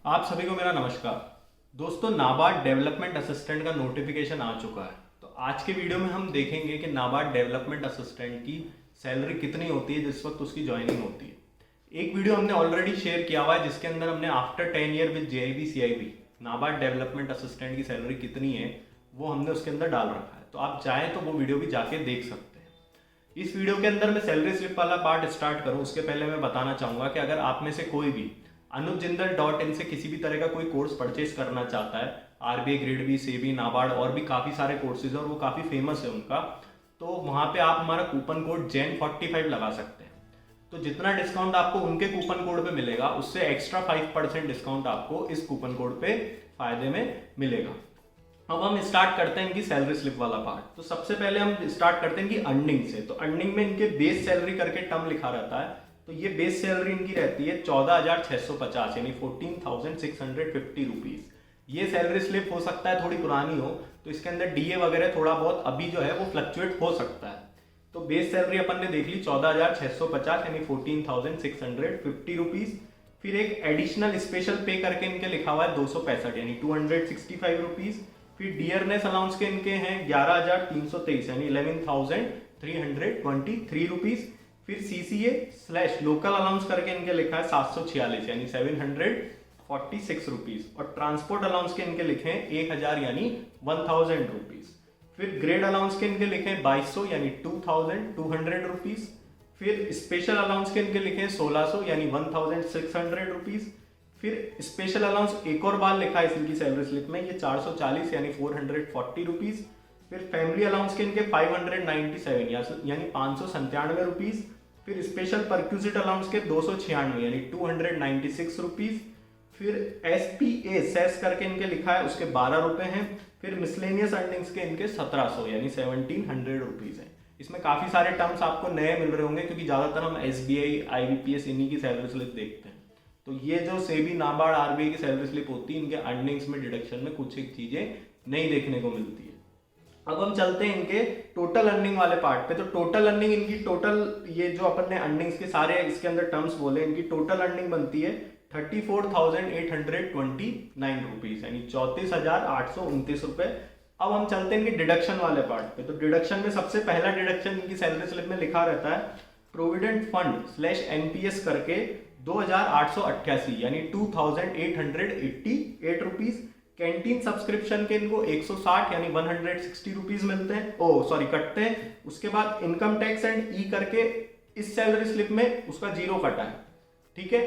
आप सभी को मेरा नमस्कार। दोस्तों, नाबार्ड डेवलपमेंट असिस्टेंट का नोटिफिकेशन आ चुका है। तो आज के वीडियो में हम देखेंगे कि नाबार्ड डेवलपमेंट असिस्टेंट की सैलरी कितनी होती है जिस वक्त उसकी ज्वाइनिंग होती है। एक वीडियो हमने ऑलरेडी शेयर किया हुआ है जिसके अंदर हमने after 10 year with JIB CIB NABARD development assistant की सैलरी कितनी है वो हमने उसके अंदर डाल रखा है। तो आप चाहें तो वो वीडियो भी जाके देख सकते हैं। इस वीडियो के अंदर मैं सैलरी स्लिप वाला पार्ट स्टार्ट करूं उसके पहले मैं बताना चाहूंगा कि अगर आप में से कोई भी अनुजिंदल.in से किसी भी तरह का कोई कोर्स परचेज करना चाहता है, RBI grade B, SEBI, NABARD और भी काफ़ी सारे कोर्सेज है और वो काफ़ी फेमस है उनका, तो वहाँ पे आप हमारा कूपन कोड JEN45 लगा सकते हैं। तो जितना डिस्काउंट आपको उनके कूपन कोड पे मिलेगा उससे एक्स्ट्रा 5% डिस्काउंट आपको इस कूपन कोड पे फायदे में मिलेगा। अब हम स्टार्ट करते हैं इनकी सैलरी स्लिप वाला पार्ट। तो सबसे पहले हम स्टार्ट करते हैं इनकी अर्निंग से। तो अर्निंग में इनके बेस सैलरी करके टर्म लिखा रहता है। तो ये बेस सैलरी इनकी रहती है 14,650 यानी 14,650 रुपीज। ये सैलरी स्लिप हो सकता है थोड़ी पुरानी हो, तो इसके अंदर डीए वगैरह थोड़ा बहुत अभी जो है वो फ्लक्चुएट हो सकता है। तो बेस सैलरी अपन ने देख ली 14,650 यानी 14,650 रुपीज। फिर एक एडिशनल स्पेशल पे करके इनके लिखा हुआ है 265 यानी 265 रुपीज। फिर डियरनेस अलाउंस के इनके हैं 11,323 यानी 11,323 रुपीज। फिर सीसीए स्लैश लोकल अलाउंस करके इनके लिखा है 746 यानी 746 रुपीज। और ट्रांसपोर्ट अलाउंस के इनके लिखे हैं 1,000 यानी 1,000 रुपीज। फिर ग्रेड अलाउंस के इनके लिखे हैं 2200 यानी 2,200 रुपीज। फिर स्पेशल अलाउंस के इनके लिखे हैं 1600 यानी 1,600 रुपीज। फिर स्पेशल अलाउंस एक और बार लिखा है इनकी सैलरी स्लिप में, ये 440 यानी 440 रुपीज। फिर फैमिली अलाउंस के इनके 597 यानी 597 रुपीज। फिर स्पेशल परक्यूजिट अलाउंस के 296 यानी 296 रुपीज। फिर एसपीए सेस करके इनके लिखा है उसके 12 रुपए हैं। फिर मिसलेनियस अर्निंग्स के इनके 1700 यानी 1700 रुपीज है। इसमें काफी सारे टर्म्स आपको नए मिल रहे होंगे क्योंकि ज्यादातर हम एसबीआई, आईबीपीएस इन्हीं की सैलरी स्लिप देखते हैं। तो ये जो सेबी, नाबार्ड, आरबीआई की सैलरी स्लिप होती है इनके अर्निंग्स में डिडक्शन में कुछ एक चीजें नहीं देखने को मिलती है। अब हम चलते हैं इनके टोटल अर्निंग वाले पार्ट पे। तो टोटल अर्निंग इनकी ये जो अपन ने अर्निंग्स के सारे इसके अंदर टर्म्स बोले, इनकी टोटल अर्निंग बनती है 34,829 रुपीज यानी 34,829 रुपए। अब हम चलते हैं इनके डिडक्शन वाले पार्ट पे। तो डिडक्शन में सबसे पहला डिडक्शन इनकी सैलरी स्लिप में लिखा रहता है प्रोविडेंट फंड स्लैश एनपीएस करके 2,888 यानी 2,888 रुपीज। कैंटीन सब्सक्रिप्शन के इनको 160 यानी 160 रुपीज मिलते हैं, कटते हैं। उसके बाद इनकम टैक्स एंड ई करके इस सैलरी स्लिप में उसका जीरो कटा है। ठीक है,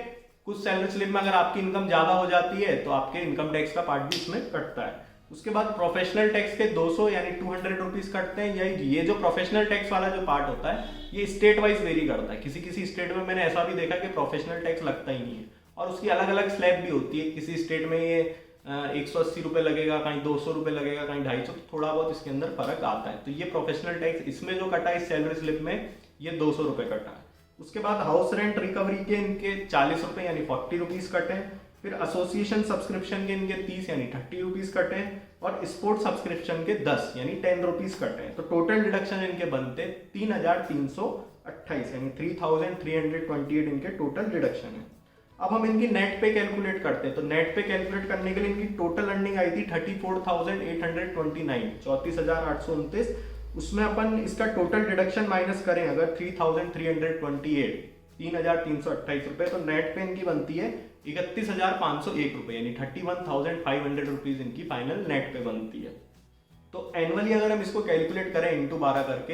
कुछ सैलरी स्लिप में अगर आपकी इनकम ज्यादा हो जाती है तो आपके इनकम टैक्स का पार्ट भी इसमें कटता है। उसके बाद प्रोफेशनल टैक्स के 200 यानी 200 रुपीज कटते हैं। ये जो प्रोफेशनल टैक्स वाला जो पार्ट होता है ये स्टेट वाइज वेरी करता है। किसी किसी स्टेट में मैंने ऐसा भी देखा कि प्रोफेशनल टैक्स लगता ही नहीं है और उसकी अलग अलग स्लैब भी होती है। किसी स्टेट में ये 180 रुपए लगेगा, कहीं 200 रुपए लगेगा, कहीं 250, तो थोड़ा बहुत इसके अंदर फर्क आता है। तो ये प्रोफेशनल टैक्स इसमें जो कटा है इस सैलरी स्लिप में ये 200 रुपए कटा है। उसके बाद हाउस रेंट रिकवरी के इनके 40 रुपए यानी 40 रुपीज कटे। फिर एसोसिएशन सब्सक्रिप्शन के इनके 30 यानी 30 रुपीज कटे और स्पोर्ट सब्सक्रिप्शन के 10 यानी 10 रुपीज कटे। तो टोटल डिडक्शन इनके बनते 3,328 यानी 3,328 इनके टोटल डिडक्शन है। अब हम इनकी नेट पे कैलकुलेट करते हैं। तो नेट पे कैलकुलेट करने के लिए इनकी टोटल अर्निंग आई थी 34,829 34,829। उसमें अपन इसका टोटल डिडक्शन माइनस करें अगर 3,328 3,328 रुपए, तो नेट पे इनकी बनती है 31,501 रुपए यानी 31,500 रुपीज इनकी फाइनल नेट पे बनती है। तो एनुअली अगर हम इसको कैलकुलेट करें इंटू 12 करके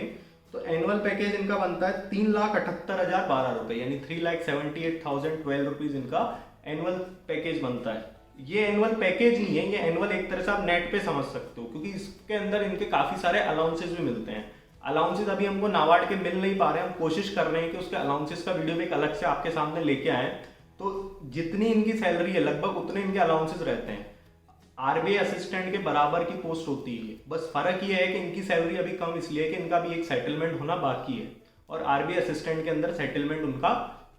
तो एनुअल पैकेज इनका बनता है 3,78,012 रुपए यानी 3,78,012 रुपीज इनका एनुअल पैकेज बनता है। ये एनुअल पैकेज नहीं है, ये एनुअल एक तरह से आप नेट पे समझ सकते हो क्योंकि इसके अंदर इनके काफी सारे अलाउंसेस भी मिलते हैं। अलाउंसेस अभी हमको नाबार्ड के मिल नहीं पा रहे हैं, हम कोशिश कर रहे हैं कि उसके अलाउंसेस का वीडियो भी एक अलग से आपके सामने लेके आए। तो जितनी इनकी सैलरी है लगभग उतने इनके अलाउंसेस रहते हैं। आरबीआई असिस्टेंट के बराबर की पोस्ट होती है, बस फर्क ये है कि इनकी सैलरी अभी कम इसलिए कि इनका भी एक सेटलमेंट होना बाकी है और आरबीआई असिस्टेंट के अंदर सेटलमेंट उनका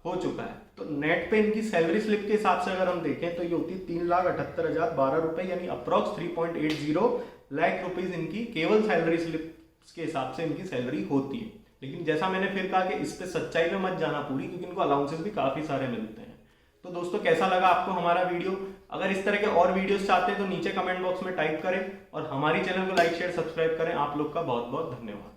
हो चुका है। तो नेट पे इनकी सैलरी स्लिप के हिसाब से अगर हम देखें तो ये होती है 3,78,012 रुपए यानी अप्रॉक्स 3.80 लाख रुपीज इनकी केवल सैलरी स्लिप के हिसाब से इनकी सैलरी होती है। लेकिन जैसा मैंने फिर कहा कि इस पे सच्चाई में मत जाना पूरी, क्योंकि इनको अलाउंसेस भी काफी सारे मिलते हैं। तो दोस्तों कैसा लगा आपको हमारा वीडियो? अगर इस तरह के और वीडियोस चाहते हैं तो नीचे कमेंट बॉक्स में टाइप करें और हमारी चैनल को लाइक शेयर सब्सक्राइब करें। आप लोग का बहुत बहुत धन्यवाद।